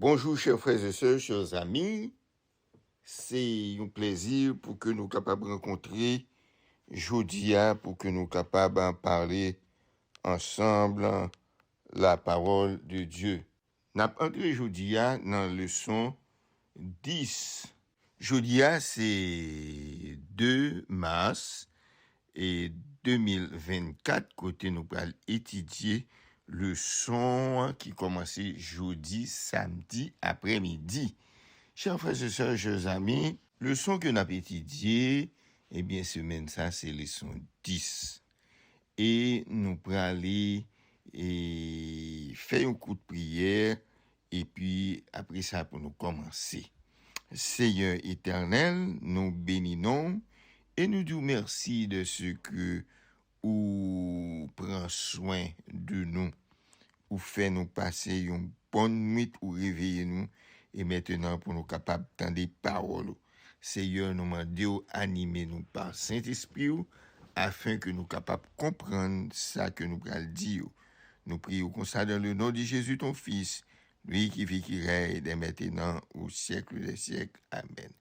Bonjour chers frères et sœurs, chers amis. C'est un plaisir pour que nous capables de rencontrer Jodia, pour que nous capables de parler ensemble la parole de Dieu. Nous avons entré Jodia dans la leçon 10. Jodia, c'est 2 mars et 2024, côté nous allons étudier leçon qui commençait jeudi, samedi, après-midi. Chers frères et sœurs, chers amis, leçon que nous avons étudiée, eh bien, semaine ça, c'est leçon 10. Et nous allons aller et faire un coup de prière, et puis après ça, pour nous commencer. Seigneur éternel, nous bénissons et nous disons merci de ce que vous prenez soin de nous, ou fait nous passer une bonne nuit, ou réveiller nous, et maintenant pour nous capables d'entendre des paroles. Seigneur, nous demandons animer nous par Saint-Esprit, afin que nous capables de comprendre ça que nous allons dire. Nous prions comme ça dans le nom de Jésus, ton Fils, lui qui vit, qui règne dès maintenant au siècle des siècles. Amen.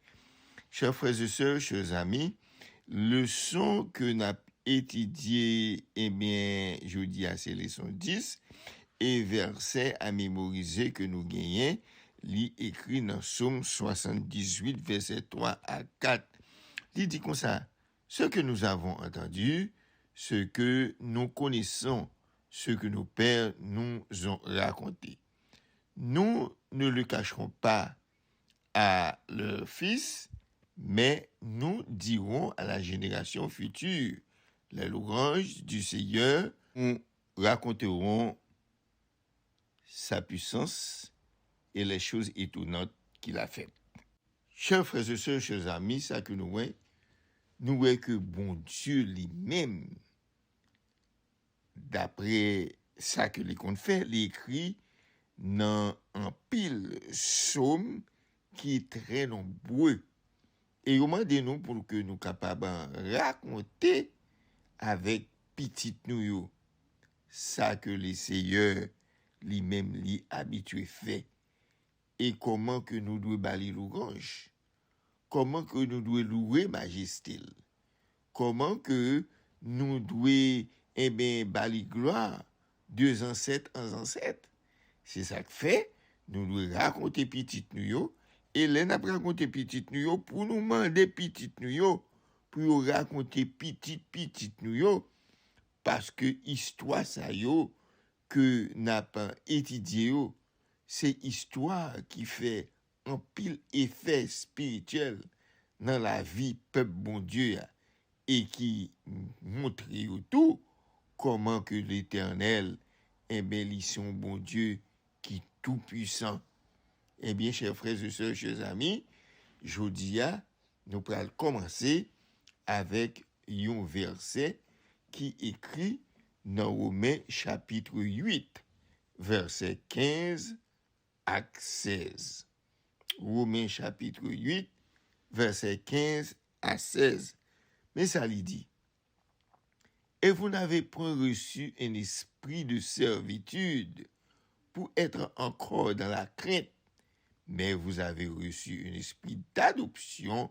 Chers frères et sœurs, chers amis, leçon que nous avons étudiée, eh bien, je dis à ces leçons 10, et verset à mémoriser que nous gagnons, lit écrit dans Psaume 78, verset 3 à 4. Il dit comme ça, ce que nous avons entendu, ce que nous connaissons, ce que nos pères nous ont raconté. Nous ne le cacherons pas à leur fils, mais nous dirons à la génération future les louanges du Seigneur, nous raconterons sa puissance et les choses étonnantes qu'il a faites. Chers frères et sœurs, chers amis, ça que nous voyons que bon Dieu lui-même, d'après ça que les comptes fait, l'écrit dans un pile psaume qui est très nombreux. Et au moins de nous pour que nous capables de raconter avec petit nous ça que le Seigneur lui-même lui habitué fait. Et comment que nous devons bâlir louange, comment que nous devons louer majesté, comment que nous devons bâlir gloire, deux ancêtres en ancêtres. C'est ça que fait, nous devons raconter petit nous, et là nous raconter petit nous pour nous demander petit nous, pour raconter petit nous, parce que histoire ça yo que n'a pas étudié, c'est histoire qui fait un pile effet spirituel dans la vie peuple bon Dieu et qui montre tout comment que l'Éternel est son bon Dieu qui tout puissant. Eh bien, chers frères et sœurs, chers amis, jodia nous allons commencer avec un verset qui écrit dans Romains chapitre 8, verset 15 à 16. Romains chapitre 8, verset 15 à 16. Mais ça lui dit, « Et vous n'avez point reçu un esprit de servitude pour être encore dans la crainte, mais vous avez reçu un esprit d'adoption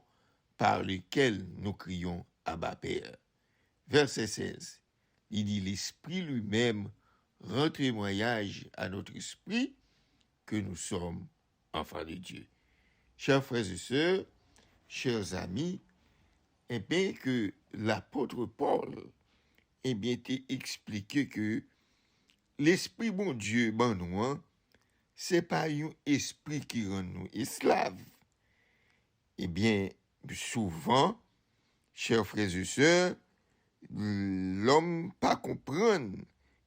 par lequel nous crions Abba Père. » Verset 16, il dit, « L'Esprit lui-même rend témoignage à notre esprit que nous sommes enfants de Dieu. » Chers frères et sœurs, chers amis, eh bien que l'apôtre Paul, eh bien, t'a expliqué que l'Esprit bon Dieu, ben nous, c'est pas un esprit qui rend nous esclaves. Eh bien, souvent, chers frères et sœurs, l'homme pas comprendre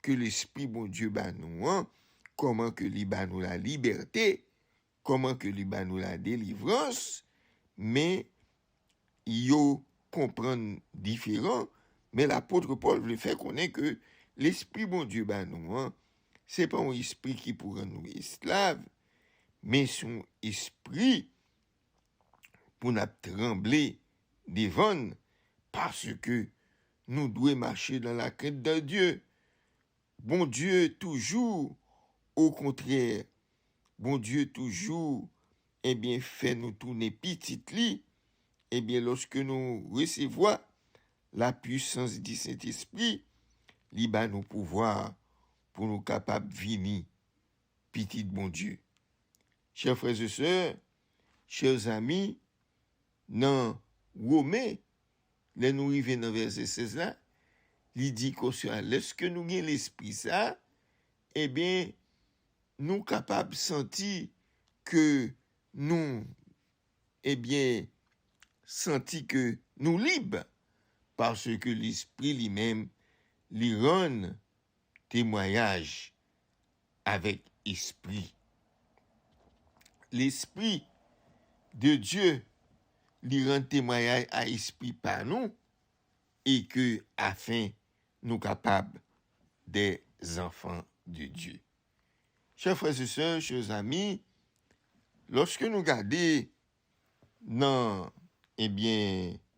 que l'Esprit bon Dieu ben nous, comment que lui ben nous la liberté, comment que lui ben nous la délivrance, mais yo comprendre différent, mais l'apôtre Paul veut faire connaître que l'Esprit bon Dieu ben nous, c'est pas un esprit qui pourrait nous esclaves, mais son esprit pour nous trembler devant, parce que nous devons marcher dans la crainte de Dieu. Bon Dieu, toujours, au contraire, bon Dieu toujours, fait nous tourner petit li, lorsque nous recevons la puissance du Saint-Esprit, li ba nous pouvoir pour nous capables de venir petit bon Dieu. Chers frères et sœurs, chers amis, dans Romains, là nous arrivons dans verset 16 là, il dit que lorsque nous avons l'esprit ça, nous capables de sentir que nous, sentir que nous libres, parce que l'esprit lui-même, lui rend témoignage avec esprit. L'esprit de Dieu lui rend témoignage à esprit par nous, et que afin nous capables des enfants de Dieu. Chers frères et sœurs, chers amis, lorsque nous regardons dans, et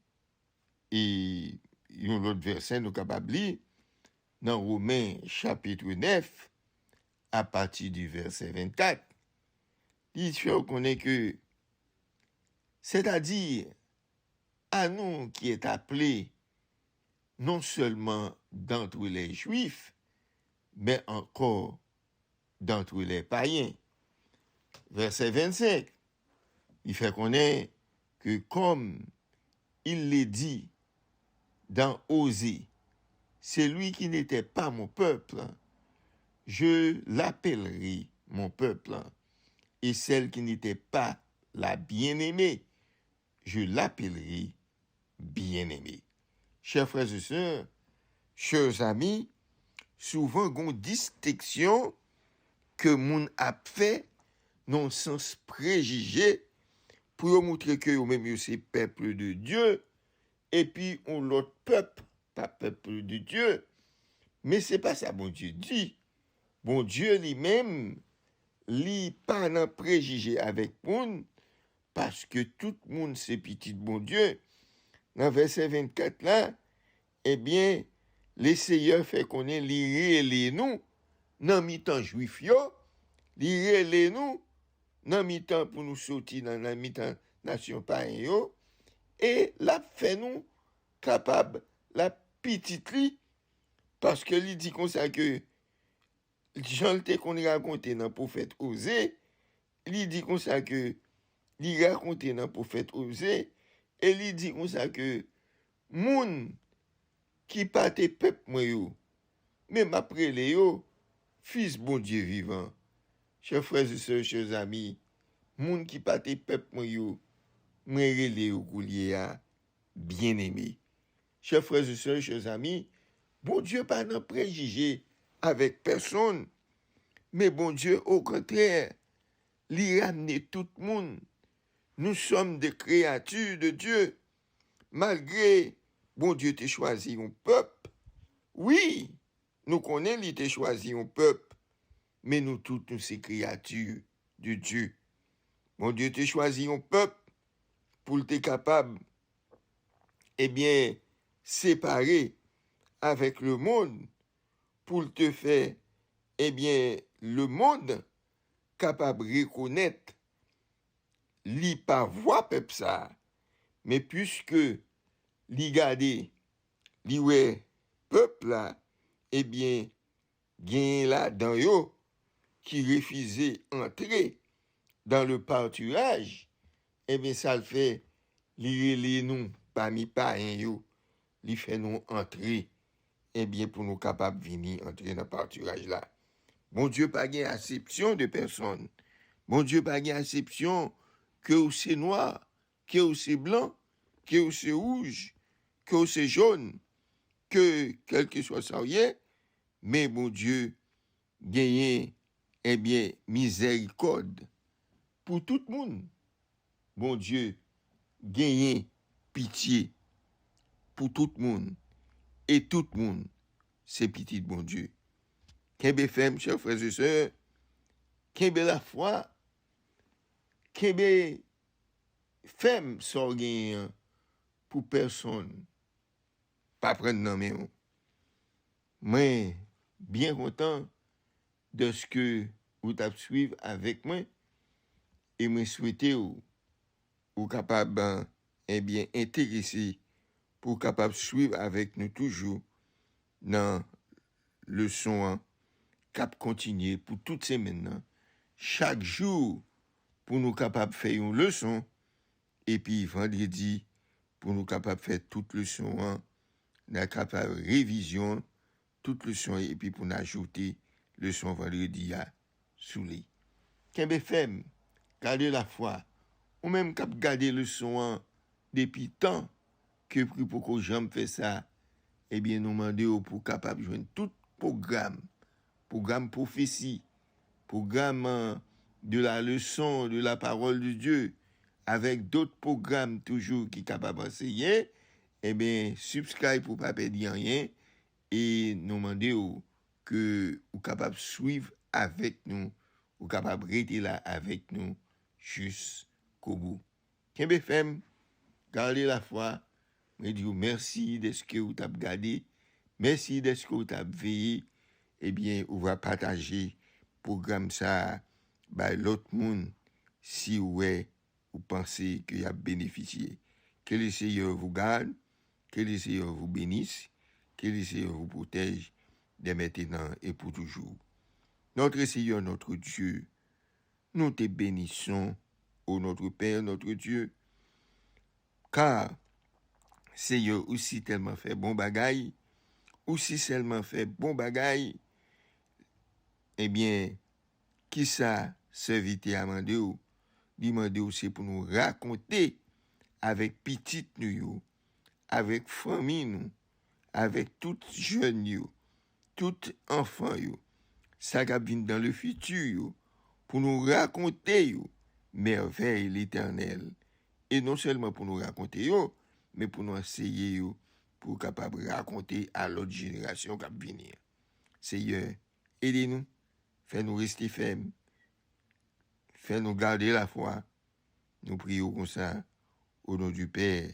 l'autre verset, nous capables de lire, dans Romains chapitre 9, à partir du verset 24, il fait reconnaître que, c'est-à-dire, à nous qui est appelés non seulement d'entre les Juifs, mais encore d'entre les païens. Verset 25, il fait connaître que comme il l'a dit dans Osée, celui qui n'était pas mon peuple, je l'appellerai mon peuple, et celle qui n'était pas la bien-aimée, je l'appellerai bien-aimée. Chers frères et sœurs, chers amis, souvent gon distinction que moun a fait non sens préjugé pour montrer que yo même c'est peuple de Dieu et puis on l'autre peuple pas peuple de Dieu. Mais c'est pas ça bon Dieu dit. Bon Dieu lui-même li pas nan préjugé avec moun parce que tout le monde c'est petit bon Dieu. Dans verset 24 là, les Seigneur fait connaître li les nous dans mi-temps juif yo, li les nous dans mi-temps pour nous sortir dans la mi-temps nation païen yo et la fait nous capable la petite li parce que li dit comme ça que Jean le qu'on raconté dans prophète Osée, il dit comme ça que li raconté dans prophète Osée et il dit comme ça que moun qui pas tes peuple moi yo même après les yo fils bon Dieu vivant. Chers frères et sœurs, chers amis, moun qui pas tes peuple moi yo m'rele yo koulier a bien-aimé. Chers frères et sœurs, chers amis, bon Dieu pas nan préjugé avec personne, mais bon Dieu au contraire, li ramener tout le monde. Nous sommes des créatures de Dieu. Malgré bon Dieu t'a choisi un peuple. Oui, nous connaissons qu'il t'a choisi un peuple, mais nous toutes nous ces créatures de Dieu. Bon Dieu t'a choisi un peuple pour être capable, séparer avec le monde, pour te faire, le monde capable de reconnaître li pas voix peuple ça, mais puisque li gade, li ouais peuple là, gen là dans yo qui refusait entrer dans le pâturage, ça le fait li nous parmi païens yo, li fait nous entrer, pour nous capables venir entrer dans le pâturage là. Bon Dieu pas gen acception de personne. Bon Dieu pas gen acception que c'est noir, que c'est blanc, que c'est rouge, que c'est jaune, que quel que soit ça, mais bon Dieu gagne, miséricorde pour tout le monde. Bon Dieu gagne pitié pour tout le monde. Et tout le monde, c'est petit bon Dieu. Kembe femme, chers frères et sœurs, kembe la foi, kembe femme sorgen pour personne, pas prendre non mais moi bien content de ce que vous t'avez suivi avec moi et me souhaiter ou capable bien intéressé pour capable suivre avec nous toujours dans leçon cap continuer pour toutes ces maintenant chaque jour pour nous capable faire une leçon et puis vendredi pour nous capable faire toute leçon nous capable révision toute leçon et puis pour nous ajouter leçon vendredi à souli Kembe femme garder la foi ou même cap garder leçon depuis temps que pour que j'aime fait ça eh bien nous demander pour capable joindre tout programme prophétie, programme de la leçon de la parole de Dieu, avec d'autres programmes toujours qui sont capables d'enseigner, eh bien, subscribe pour ne pas perdre rien et nous demander que vous capable de suivre avec nous, vous capable de rester là avec nous jusqu'au bout. Kembe femme, gardez la foi, me dis merci de ce que vous avez gardé, merci de ce que vous avez veillé, eh bien, on va partager programme ça by l'autre monde si vous pensez qu'il a bénéficié. Que le Seigneur vous garde, que le Seigneur vous bénisse, que le Seigneur vous protège dès maintenant et pour toujours. Notre Seigneur, notre Dieu, nous te bénissons, ô notre Père, notre Dieu, car Seigneur aussi tellement fait bon bagaille, aussi seulement fait bon bagaille, eh bien, qui ça servite à demander c'est pour nous raconter avec petite nous, avec famille nous, avec tout jeune nous, tout enfant nous, ça qui vient dans le futur pour nous raconter merveille l'Éternel. Et non seulement pour nous raconter mais pour nous enseigner pour capable raconter à l'autre génération qui va venir. Seigneur, aidez-nous, fais-nous rester fermes, fais-nous garder la foi. Nous prions comme ça, au nom du Père,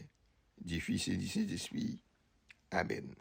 du Fils et du Saint-Esprit. Amen.